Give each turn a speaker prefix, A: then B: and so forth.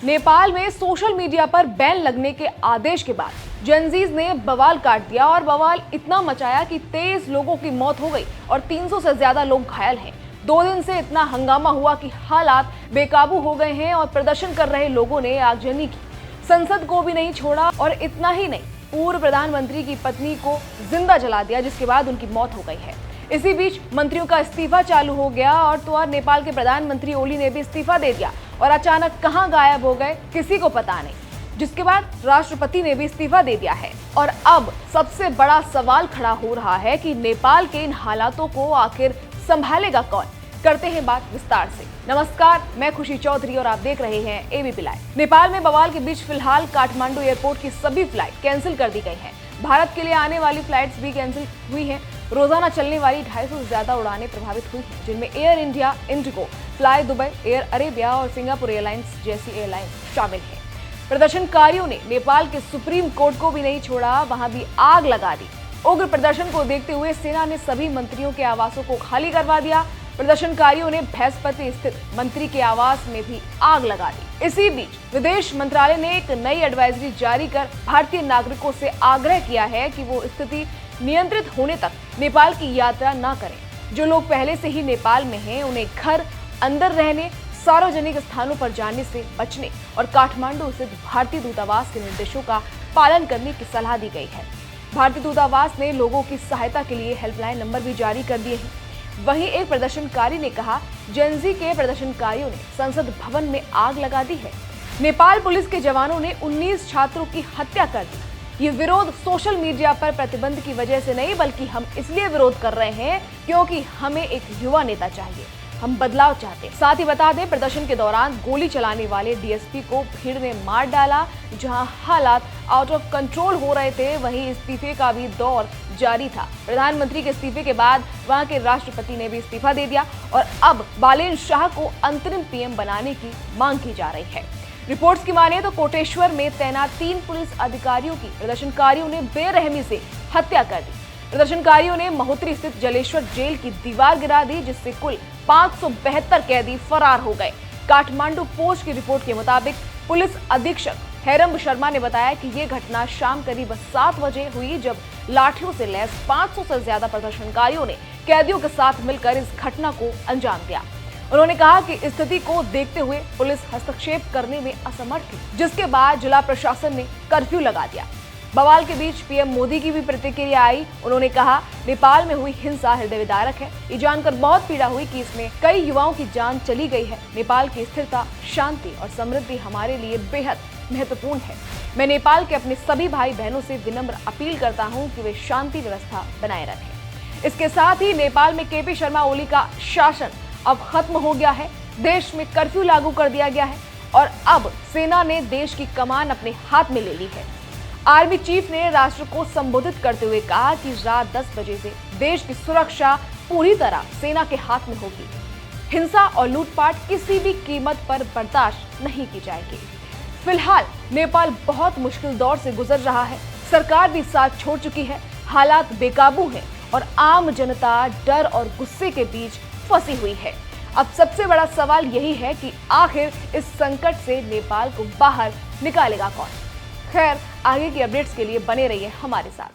A: नेपाल में social media पर ban लगने के आदेश के बाद जेनजीज ने बवाल काट दिया और बवाल इतना मचाया कि 23 लोगों की मौत हो गई और 300 से ज्यादा लोग घायल हैं। 2 दिन से इतना हंगामा हुआ कि हालात बेकाबू हो गए हैं और प्रदर्शन कर रहे लोगों ने आगजनी की, संसद को भी नहीं छोड़ा और इतना ही नहीं, पूर्व प्रधानमंत्री की पत्नी को जिंदा जला दिया, जिसके बाद उनकी मौत हो गई है। इसी बीच मंत्रियों का इस्तीफा चालू हो गया और तो और नेपाल के प्रधानमंत्री ओली ने भी इस्तीफा दे दिया और अचानक कहां गायब हो गए किसी को पता नहीं, जिसके बाद राष्ट्रपति ने भी इस्तीफा दे दिया है। और अब सबसे बड़ा सवाल खड़ा हो रहा है कि नेपाल के इन हालातों को आखिर संभालेगा कौन। करते हैं बात विस्तार से। नमस्कार, मैं खुशी चौधरी और आप देख रहे हैं एबीपी लाइव। नेपाल में बवाल के बीच फिलहाल काठमांडू एयरपोर्ट की सभी फ्लाइट कैंसिल कर दी गई हैं। भारत के लिए आने वाली फ्लाइट्स भी कैंसिल हुई हैं। रोजाना चलने वाली 250 से ज्यादा उड़ानें प्रभावित हुई हैं, जिनमें air India, Indigo, fly Dubai, air Arabia और सिंगापुर एयरलाइंस जैसी एयरलाइंस शामिल हैं। प्रदर्शनकारियों ने नेपाल के सुप्रीम कोर्ट को भी नहीं छोड़ा, वहां भी आग लगा दी। उग्र प्रदर्शन को देखते हुए सेना ने सभी मंत्रियों के आवासों को खाली करवा दिया। प्रदर्शनकारियों ने भैंसपति स्थित मंत्री के आवास में भी आग लगा दी। इसी बीच विदेश मंत्रालय ने एक नई एडवाइजरी जारी कर भारतीय नागरिकों से आग्रह किया है कि वो स्थिति नियंत्रित होने तक नेपाल की यात्रा न करें। जो लोग पहले से ही नेपाल में हैं, उन्हें घर अंदर रहने, सार्वजनिक स्थानों पर जाने से बचने और काठमांडू स्थित भारतीय दूतावास के निर्देशों का पालन करने की सलाह दी गई है। भारतीय दूतावास ने लोगों की सहायता के लिए हेल्पलाइन नंबर भी जारी कर दिए हैं। वहीं एक प्रदर्शनकारी ने कहा, जेनजी के प्रदर्शनकारियों ने संसद भवन में आग लगा दी है। नेपाल पुलिस के जवानों ने 19 छात्रों की हत्या कर दी। ये विरोध सोशल मीडिया पर प्रतिबंध की वजह से नहीं, बल्कि हम इसलिए विरोध कर रहे हैं क्योंकि हमें एक युवा नेता चाहिए, हम बदलाव चाहते हैं। साथ ही बता दें, प्रदर्शन के दौरान गोली चलाने वाले डीएसपी को भीड़ ने मार डाला। जहां हालात आउट ऑफ कंट्रोल हो रहे थे, वहीं इस्तीफे का भी दौर जारी था। प्रधानमंत्री के इस्तीफे के बाद वहां के राष्ट्रपति ने भी इस्तीफा दे दिया और अब बालेन शाह को अंतरिम पीएम बनाने की मांग की जा रही है। रिपोर्ट्स की माने तो कोटेश्वर में तैनात 3 पुलिस अधिकारियों की प्रदर्शनकारियों ने बेरहमी से हत्या कर दी। प्रदर्शनकारियों ने महोत्तरी स्थित जलेश्वर जेल की दीवार गिरा दी, जिससे कुल 572 कैदी फरार हो गए। काठमांडू पोस्ट की रिपोर्ट के मुताबिक पुलिस अधीक्षक हेरंब शर्मा ने बताया कि ये घटना शाम करीब 7 बजे हुई, जब लाठियों से लैस 500 से ज्यादा प्रदर्शनकारियों ने कैदियों के साथ मिलकर इस घटना को अंजाम दिया। उन्होंने कहा कि स्थिति को देखते हुए पुलिस हस्तक्षेप करने में असमर्थ थी, जिसके बाद जिला प्रशासन ने कर्फ्यू लगा दिया। बवाल के बीच पीएम मोदी की भी प्रतिक्रिया आई। उन्होंने कहा, नेपाल में हुई हिंसा हृदय विदारक है। ये जानकर बहुत पीड़ा हुई कि इसमें कई युवाओं की जान चली गई है। नेपाल की स्थिरता, शांति और समृद्धि हमारे लिए बेहद महत्वपूर्ण है। मैं नेपाल के अपने सभी भाई बहनों से विनम्र अपील करता हूं कि वे शांति व्यवस्था बनाए रखें। इसके साथ ही नेपाल में केपी शर्मा ओली का शासन अब खत्म हो गया है। देश में कर्फ्यू लागू कर दिया गया है और अब सेना ने देश की कमान अपने हाथ में ले ली है। आर्मी चीफ ने राष्ट्र को संबोधित करते हुए कहा कि रात 10 बजे से देश की सुरक्षा पूरी तरह सेना के हाथ में होगी। हिंसा और लूटपाट किसी भी कीमत पर बर्दाश्त नहीं की जाएगी। फिलहाल नेपाल बहुत मुश्किल दौर से गुजर रहा है। सरकार भी साथ छोड़ चुकी है। हालात बेकाबू हैं और आम जनता डर और गुस्से के बीच फंसी हुई है। अब सबसे बड़ा सवाल यही है कि आखिर इस संकट से नेपाल को बाहर निकालेगा कौन। खैर, आगे की अपडेट्स के लिए बने रहिए हमारे साथ।